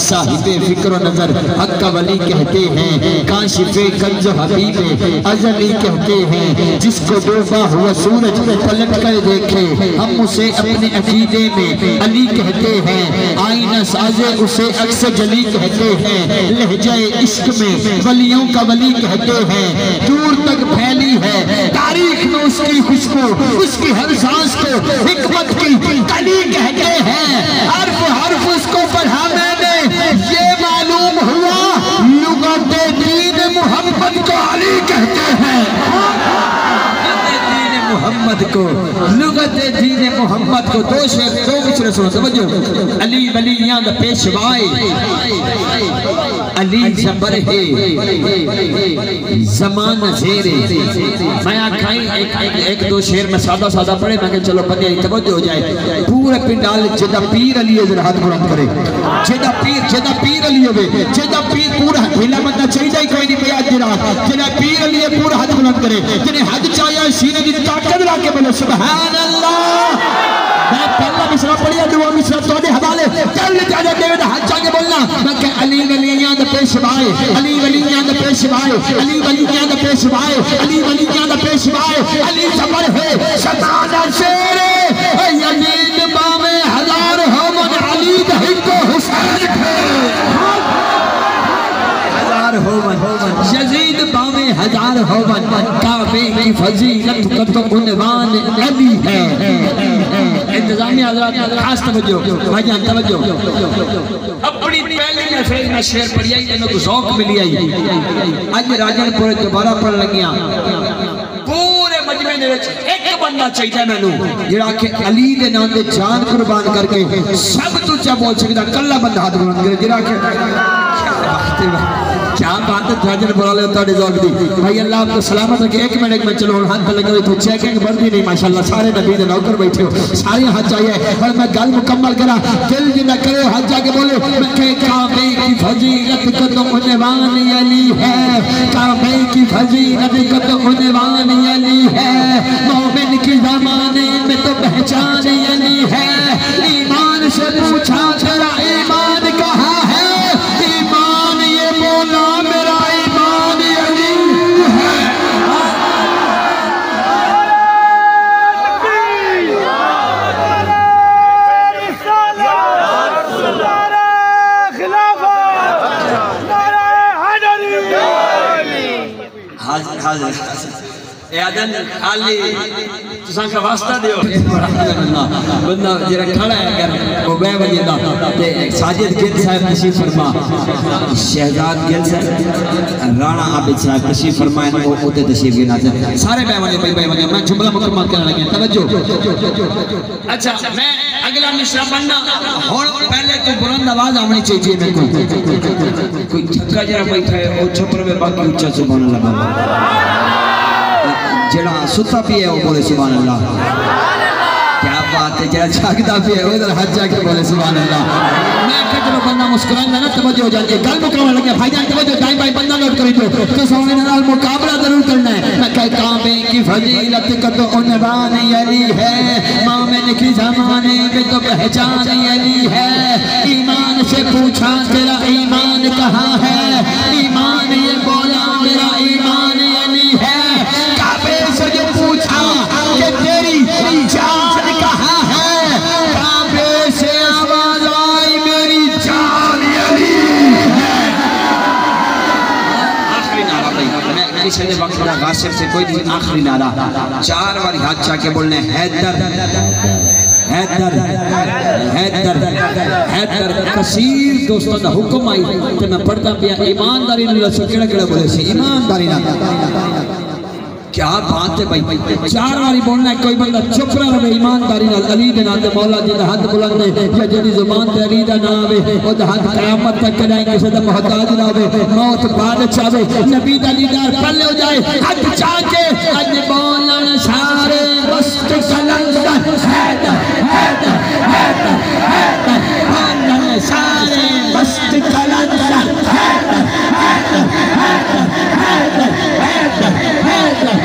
صاحب فکر و نظر حق ولی کہتے ہیں، کاشف کنز حبیب ازلی کہتے ہیں، جس کو ڈوبا ہوا سورج پلٹ کر دیکھے ہم اسے اپنے عقیدے میں علی کہتے ہیں، آئینہ ساز اسے عکس جلی کہتے ہیں، لہجہ عشق میں ولیوں کا ولی کہتے ہیں، دور تک پھیلی ہے تاریخ میں اس کی خوشبو، اس کی ہر سانس کو حکمت کی کلی کہتے ہیں، حرف حرف اس کو پڑھا میں نے یہ معلوم ہوا لغت دین محمد کو علی کہتے ہیں، محمد کو لغت دین محمد کو دو مصرے سنو سمجھو، علی ولیاں دا پیشوائے علی زبر ہے زمان زیرے، میں آکھائیں ایک دو شعر میں سادہ سادہ پڑھے میں کہ چلو بندے توجہ ہو جائے، پورے پنڈال جدہ پیر علی ہے ہاتھ بلند کرے، جدہ پیر علی ہوئے، جدہ پیر پورا ہلا بندہ چاہی جائے کوئی نہیں بیاد جرات، جدہ پیر علی ہے پورا ہاتھ بلند کرے، جنہیں حد چاہیا سینے دی طاقت لا کے بولے سبحان اللہ، میں پہلا مصرہ پڑھیا دعا مصرہ تو دے حوالے چل جاجا دے دا حد چاہ کے بولنا، میں کہ علی ولیاں دا پیشوائے، علی ولیاں دا پیشوائے، علی ولیاں دا پیشوائے، علی ولیاں دا پیشوائے، علی زبر ہے شتانہ شیرے یزید بامے ہزار ہو من علی دہی کو حسین ہے، یزید بامے ہزار ہوون کعبے کی فضیلت کا تو عنوان علی ہے، انتظامی حضرات خاص توجہ بھائی جان توجہ، اپنی پہلی نفیز میں شعر پڑھی آئی انہوں کو ذوق ملی آئی، آج راجن پورے دوبارہ پڑھ لگیاں، پورے مجمع نے ایک بندہ چاہیے میں نو جڑا کہ علی دے نام دے جان قربان کر کے سب تو چاہ بول سکتا کلہ بندہ ہاتھ بلند کرے، جڑا کہ کیا بات ہے راجن بولا لے ہوتا ہے ذوق دی، بھائی اللہ آپ کو سلامت رکھے، ایک منٹ میں چلو ہاتھ پہ لگے ہوئے تو چیکنگ بڑھتی نہیں ماشاءاللہ، سارے نبی دے نوکر بیٹھے ہو، سارے ہاتھ چاہیے، اور میں گل مکمل کرا، دل جنہ کرے ہاتھ جا کے بولے، میں کہ کعبے کی فضیلت کا تو عنوان علی ہے، کعبے کی فضیلت کا تو عنوان علی ہے، مومن کی زمانے میں تو پہچان علی ہے، ایمان سے پوچھا تیرا ایمان کہاں ہے، ایمان یہ مولا میرا ایمان علی ہے، اے آدن علی تسان کا واسطہ دیو بندہ جرہ کھڑا ہے اگر وہ بے وجہ دا ساجد گل صاحب تشریف فرما، شہزاد گل صاحب رانا عابد صاحب تشریف فرمائیں وہ ہوتے تشریف گنا چاہتے سارے بے وجہ میں جملہ مکمل کرنے لگے توجہ، اچھا میں اگلا مشرہ بننا ہون پہلے تو بلند آواز آمنی چاہیے میں کوئی چھکا جرہ بیٹھا ہے وہ چھپر میں باقی اچھا سبحان اللہ بابا جڑا ستا بھی ہے وہ بولے سبحان اللہ، کیا بات ہے، جڑا جاگتا بھی ہے وہ ادھر ہاتھ جا کے بولے سبحان اللہ، میں کہتے ہیں بندہ مسکران ہے نا توجہ ہو جاتی ہے، گل مکمل لگے بھائی جان توجہ دائیں بھائی بندہ نوٹ کری تو سونے نال مقابلہ ضرور کرنا ہے، میں کہتا کعبے کی فضیلت کا تو عنوان علی ہے، مومن کی زمانے میں تو پہچان علی ہے، ایمان سے پوچھا تیرا ایمان کہاں ہے، ایمان یہ بولا میرا ایمان علی ہے، جو پوچھا کہ تیری جان کہاں ہے، کعبے سے آواز آئی میری جان علی ہے، آخری نعرہ بھائی میں کسی نے وقت بڑا غاصب سے کوئی نہیں، آخری نعرہ 4 باری ہاتھ چاہ کے بولنے حیدر حیدر حیدر حیدر کثیر دوستان دا حکم آئی تو میں پڑھتا پیا ایمانداری اللہ سے کڑا کڑا بولے سے ایمانداری نہ کیا بات ہے بھائی، 4 باری بولنا ہے، کوئی بندہ چپ رہا رہے ایمانداری نال، علی دے نال مولا جی دا حد بلند ہے، یا جدی زبان تے علی دا نام ہے، وہ دا حد قیامت تک کرائیں کسی دا محتاج نہ ہوئے، موت بعد چاہے، نبی دا لیدار پلے ہو جائے، حد چاہ کے حد بولن سارے وسط کلندر حیدر حیدر حیدر حیدر بولن سارے وسط کلندر حیدر حیدر حیدر حیدر حیدر حیدر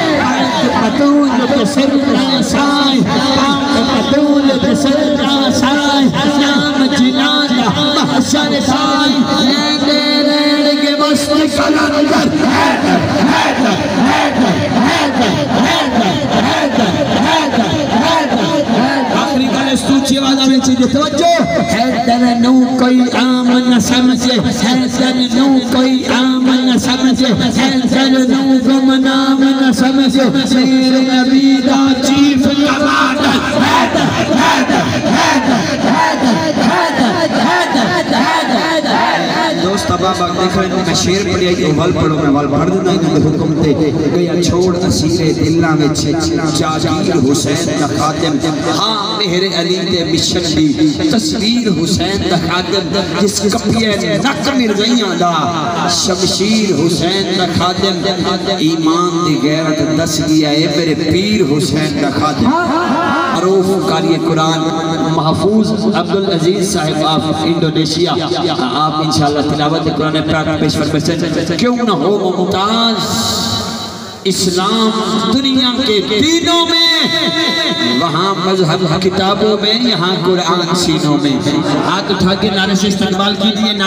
پتول بسر ناسائی پتول بسر ناسائی نام جنانا محشر چیزیں توجہ حیدر نو کوئی عام نہ سمجھے حیدر نو کوئی عام نہ سمجھے حیدر نو گمنام نہ سمجھے میرے نبی دا چیف کمانڈر حیدر حیدر حیدر حیدر حیدر حیدر دوست بابا دیکھ رہے ہیں میں شیر پڑھی ہے کہ وال پڑھو میں وال پڑھ دینا انہوں نے حکم تے گیا چھوڑ اسیر دلہ میں جاگیر حسین کا خاتم ہاں مہر علی دے مشن دی تصویر حسین کا خاتم جس کپیے نک مرزیاں دا شمشیر حسین کا خاتم ایمان دی غیرت دس گیا ہے میرے پیر حسین کا خاتم عروف قاری قرآن محفوظ عبدالعزیز صاحب آف انڈونیشیا آپ انشاءاللہ تلاوت قرآن پاک پیش فرمائیں کیوں نہ ہو ممتاز اسلام دنیا کے دینوں میں وہاں مذہب کتابوں میں یہاں قرآن سینوں میں ہاتھ اٹھا کے نعرے سے استقبال کیجئے